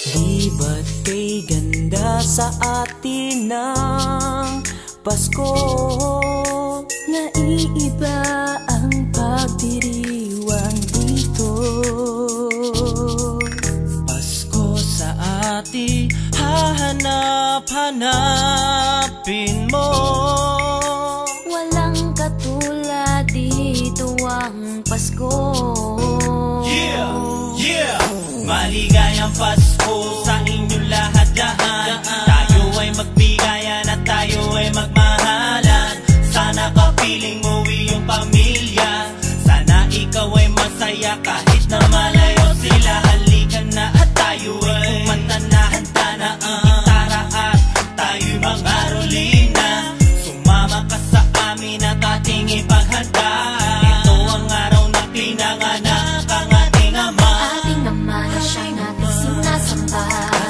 Di ba't kay ganda sa atin ng Pasko? Naiiba ang pagdiriwang dito. Pasko sa atin, hahanap-hanapin mo. Walang katulad dito ang Pasko. Yeah, yeah! Maligayang Pasko sa inyong lahat-lahat. Tayo ay magbigayan at tayo ay magmahalan. Sana kapiling mo iyong pamilya. Sana ikaw ay masaya kahit na malayo sila. Halika na at tayo ay kumanta na. Handa na ang gitara at tayo'y mangarolina. Sumama ka sa amin at ating ipaghanda. Ito ang araw na pinanganak ang ating Ama. Ating Ama na siya'y natin sinasamba.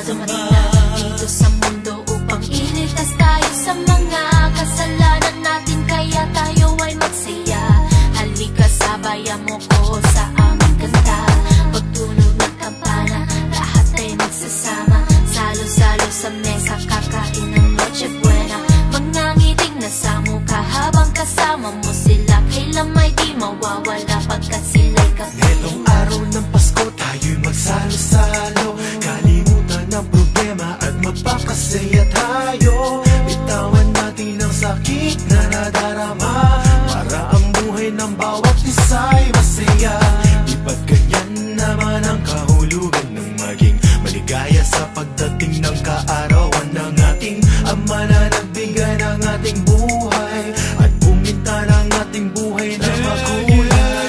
Dumating na dito sa mundo upang iligtas tayo sa mga kasalanan natin. Kaya tayo ay magsaya. Halika, sabayan mo ko sa aming kanta. Pagtunog ng kampana, lahat ay magsasama. Salo-salo sa mesa, kakain ng Noche Buena. Mga ngiting nasa mukha habang kasama mo sila. Kailan may di mawawala pagkat sila'y kapiling. Ngayong araw ng Pasko, tayo'y magsalo-salo. Kalimutan ang problema at magpapasaya tayo. Bitawan natin ang sakit na nadarama para ang buhay ng bawat isa'y masaya. Di ba't ganyan naman ang kahulugan ng maging maligaya sa pagdating ng kaarawan ng ating Ama na nagbigay ng ating buhay at buminta ng ating buhay na makulay.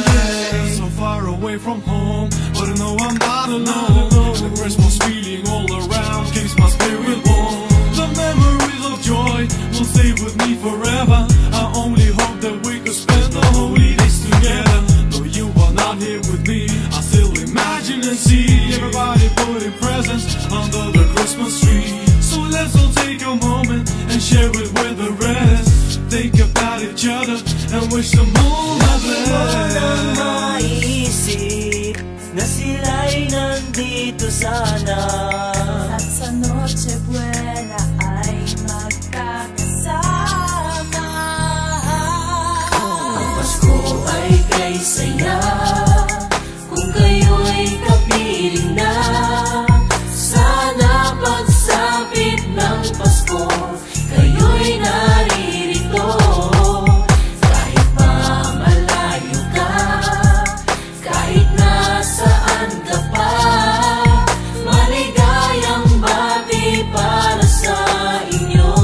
So far away from home, but I know I'm not alone. The Christmas feeling all around keeps my spirit warm. The memories of joy will stay with me forever. I only hope that we could spend the holy days together. Though you are not here with me, I still imagine and see everybody putting presents under the Christmas tree. So let's all take a moment and share it with the rest. Think about each other and wish them all the best. Lagi mo nang maisip na sila'y nandito sana. At sa Noche Buena ay magkakasama. Ang Pasko ay kay saya kung kayo'y kapiling na. Sana pagsapit ng Pasko, kayo'y naririto. Kahit pa malayo ka, kahit nasaan ka pa, maligayang bati para sa inyo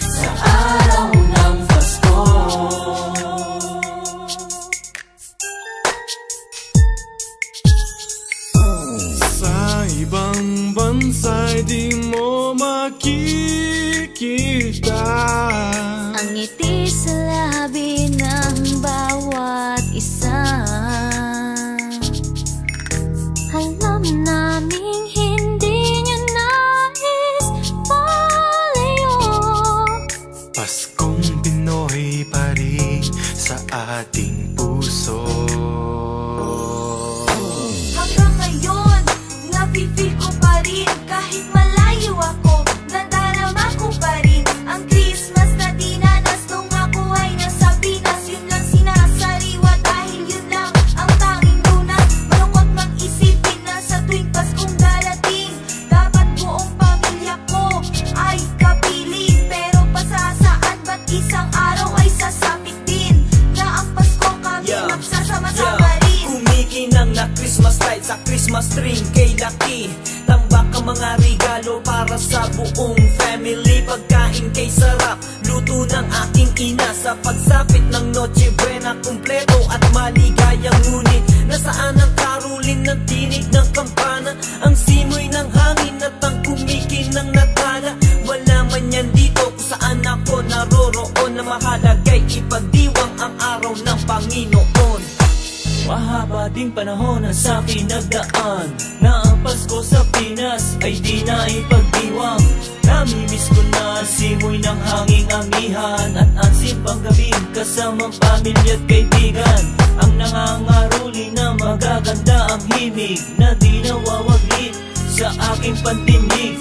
sa araw ng Pasko. Sa ibang bansa'y di mo makikita Ang ngiti sa labi ng bawat isa. Alam naming hindi niya nais malayo. Paskong Pinoy pa rin sa ating puso. Hanggang ngayon, napipil ko pa rin. Kahit malayo ako, nadarama ko pa rin ang Christmas na dinanas nung ako ay nasa Pinas. Yun lang sinasariwa dahil yun lang ang tanging lunas. Malungkot mang isipin na sa tuwing Paskong darating, dapat buong pamilya ko ay kapiling. Pero pasasaan ba't isang araw ay sasapit din na ang Pasko kami magsasama-sama rin. Kumikinang na Christmas light sa Christmas tree kay Lucky. Tambak ang mga regalo para sa buong family. Pagkain kay sarap, luto ng aking ina. Sa pagsapit ng Noche Buena, kumpleto at maligayang. Ngunit nasaan ang karulin ng tinig ng kampana, ang simoy ng hangin at ang kumikinang na tala? Wala man yan dito kung saan ako naroroon. Na mahalagay ipagdiwang ang araw ng Panginoon. Mahaba ding panahon ang sa pinagdaan, na ang Pasko sa Pinas ay di na ipagdiwang. Namimiss ko na simoy ng hanging angihan at ang simpang gabing kasamang pamilya at kaibigan. Ang nangangaruli na magaganda ang himig na di nawawaglit sa aking pandinig.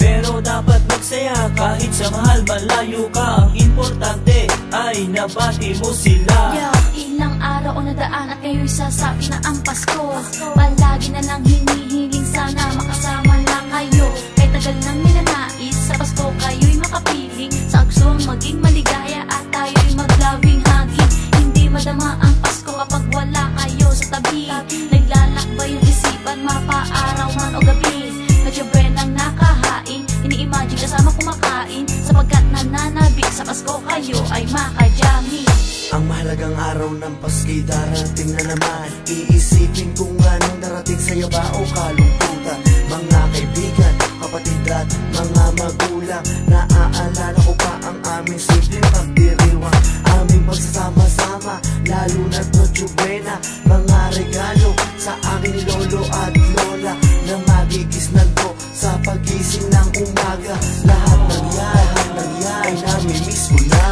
Pero dapat magsaya kahit sa mahal malayo ka. Ang importante ay nabati mo sila. Ilang araw o nadaan at kayo'y sasabi na ang Pasko. Palagi na lang hinihiling sana makasama lang kayo. Kahit tagal nang ninanais sa Pasko kayo'y makapiling. Sa agsuang maging maligaya at tayo'y maglabing hangin. Hindi madama ang Pasko kapag wala kayo sa tabi. Naglalakbay yung isipan mapaaraw man o gabi. Nadyabay nang nakahain, ini-imagine kasama kumakain. Sapagkat nananabik sa Pasko kayo ay makajami. Ang mahalagang araw ng Pasko'y darating na naman. Iisipin kung anong darating sa'yo ba o kalungkutan. Mga kaibigan, kapatid at mga magulang, naaalala ko pa ang aming simpleng pagdiriwang. Aming pagsasama-sama, lalo na't Noche Buena. Mga regalo sa aking lolo at lola na magigisnan ko sa pagising ng umaga. Lahat ng yan ay nami-miss ko na.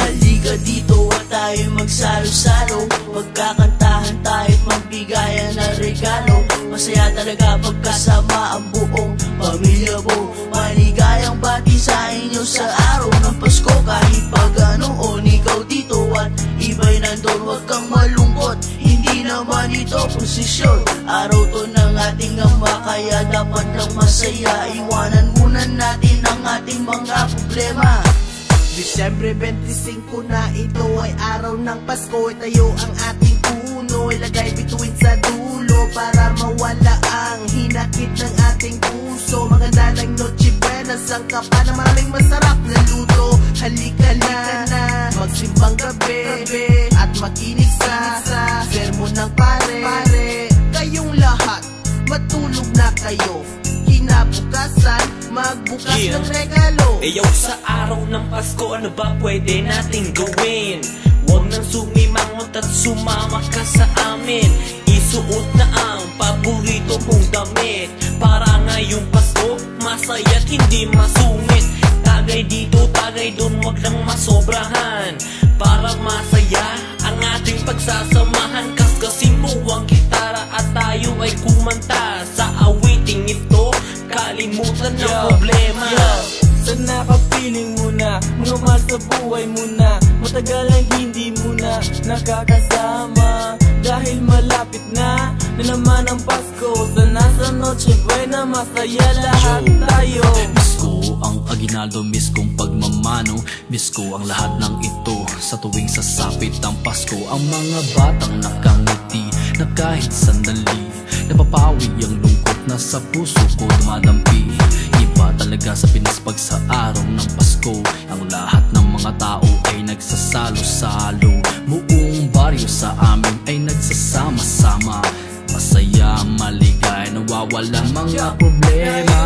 Halika dito at tayo magsalo-salo, magkakantahan tayo't magbigayan ng regalo. Masaya talaga pagkasama ang buong pamilya mo. Maligayang bati sa inyo sa araw ng Pasko. Kahit pag ganoon ikaw dito at iba'y nandun, huwag kang malungkot. Hindi naman ito posisyon, araw to ng ating ama. Kaya dapat lang masaya, iwanan muna natin ang ating mga problema. Disyembre 25 na, ito ay araw ng Pasko. Itayo ang ating puno, ilagay bituin sa dulo para mawala ang hinakit ng ating puso. Maganda ng Noche Buena, sangka pa na maraming masarap na luto. Halika na, magsimbang gabi at makinig sa sermon ng pare. Kayong lahat, matulog na kayo. Kinabukasan, magbukas ng regalo. Sa araw ng Pasko, ano ba pwede nating gawin? Huwag nang sumimangot at sumama ka sa amin. Isuot na ang paborito mong damit para ngayong Pasko, masaya't hindi masungit. Tagay dito, tagay doon, huwag lang masobrahan. Para masaya ang ating pagsasamahan. Kaskasin mo ang gitara at tayo ay kumanta. Sa awiting ito, kalimutan ng problema. Sa nakapiling mo na, mga mahal sa buhay mo na, matagal ang hindi mo na nakakasama. Dahil malapit na naman ang Pasko. Sana sa Noche Buena, masaya lahat tayo. Miss ko ang aginaldo, miss kong pagmamano, miss ko ang lahat ng ito sa tuwing sasapit ang Pasko. Ang mga batang nakangiti na kahit sandali, napapawi ang lungkot na sa puso ko dumadampi. Iba talaga sa Pinas pag sa araw ng Pasko. Ang lahat ng mga tao ay nagsasalo-salo. Buong baryo sa amin ay nagsasama-sama. Masaya, maligay, nawawala mga problema.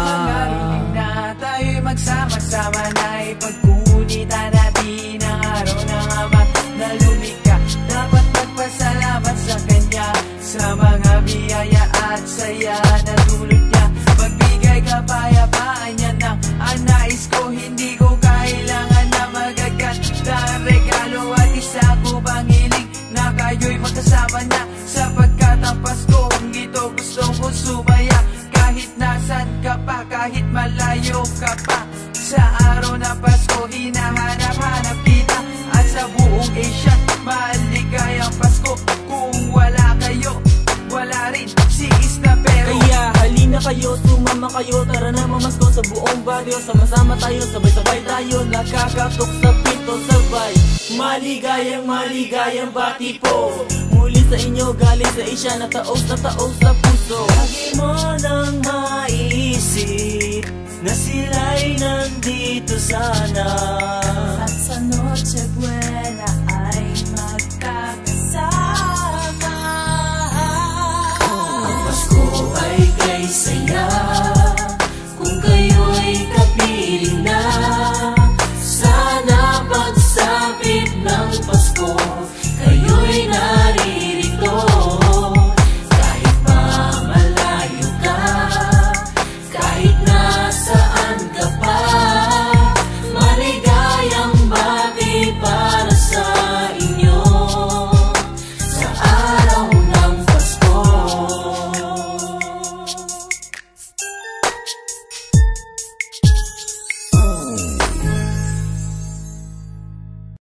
Tayo'y magsama-sama na ipagkunitan natin ang araw ng Ama na lumikha. Dapat magpasalamat sa Kanya sa mga biyaya at saya na dulot niya. Magbigay kapayapaan yan ang nais ko. Hindi ko kailangan na magaganda ang regalo at isa ko bang hiling na kayo'y magkasama na. Sapagkat ang Paskong ito gustong ko sumaya. Kahit nasan ka pa, kahit malayo ka pa, sa araw ng Pasko hinahanap-hanap kita. At sa buong Asia, maligayang Pasko. Kung wala kayo, wala rin si Isla pero. Kaya halina kayo, sumama kayo, tara na mamasko sa buong baryo. Sama-sama tayo, sabay-sabay tayo, nakakatok sa pinto sabay. Maligayang bati po muli sa inyo, galing sa Asia, na taos sa puso. Lagi mo nang maisip na sila'y nandito sana. At sa Noche Buena